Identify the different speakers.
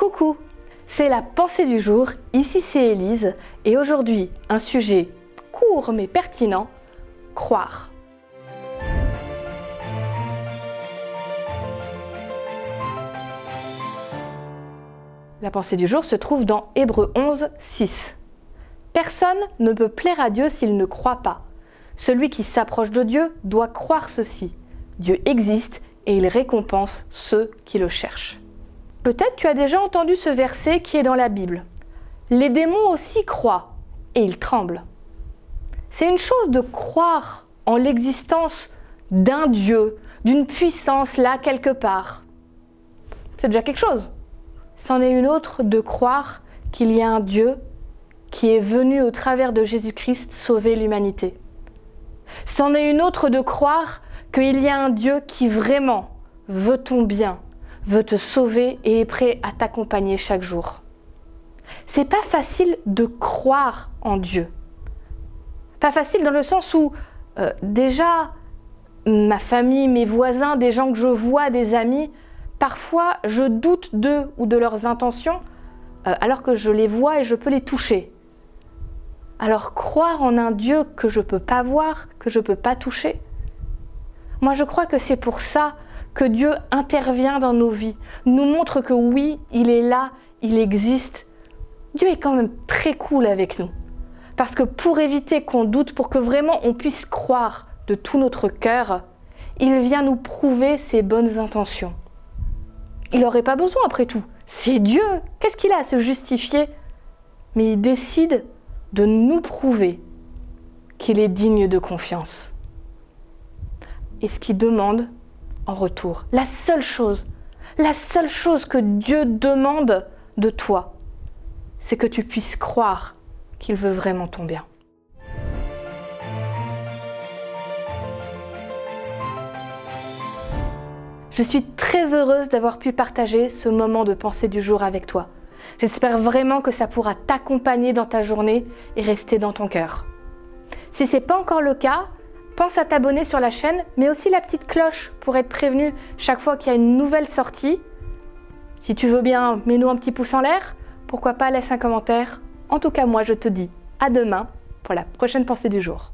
Speaker 1: Coucou, c'est la pensée du jour, ici c'est Élise et aujourd'hui un sujet court mais pertinent, croire. La pensée du jour se trouve dans Hébreux 11, 6. Personne ne peut plaire à Dieu s'il ne croit pas. Celui qui s'approche de Dieu doit croire ceci. Dieu existe et il récompense ceux qui le cherchent. Peut-être tu as déjà entendu ce verset qui est dans la Bible. Les démons aussi croient et ils tremblent. C'est une chose de croire en l'existence d'un Dieu, d'une puissance là quelque part. C'est déjà quelque chose. C'en est une autre de croire qu'il y a un Dieu qui est venu au travers de Jésus-Christ sauver l'humanité. C'en est une autre de croire qu'il y a un Dieu qui vraiment veut ton bien, veut te sauver et est prêt à t'accompagner chaque jour. C'est pas facile de croire en Dieu. Pas facile dans le sens où déjà ma famille, mes voisins, des gens que je vois, des amis, parfois je doute d'eux ou de leurs intentions alors que je les vois et je peux les toucher. Alors croire en un Dieu que je peux pas voir, que je peux pas toucher. Moi je crois que c'est pour ça que Dieu intervient dans nos vies, nous montre que oui, il est là, il existe. Dieu est quand même très cool avec nous. Parce que pour éviter qu'on doute, pour que vraiment on puisse croire de tout notre cœur, il vient nous prouver ses bonnes intentions. Il n'aurait pas besoin après tout. C'est Dieu. Qu'est-ce qu'il a à se justifier? Mais il décide de nous prouver qu'il est digne de confiance. Et ce qu'il demande en retour, la seule chose que Dieu demande de toi, c'est que tu puisses croire qu'il veut vraiment ton bien. Je suis très heureuse d'avoir pu partager ce moment de pensée du jour avec toi. J'espère vraiment que ça pourra t'accompagner dans ta journée et rester dans ton cœur. Si ce n'est pas encore le cas, pense à t'abonner sur la chaîne, mais aussi la petite cloche pour être prévenu chaque fois qu'il y a une nouvelle sortie. Si tu veux bien, mets-nous un petit pouce en l'air. Pourquoi pas, laisse un commentaire. En tout cas, moi, je te dis à demain pour la prochaine pensée du jour.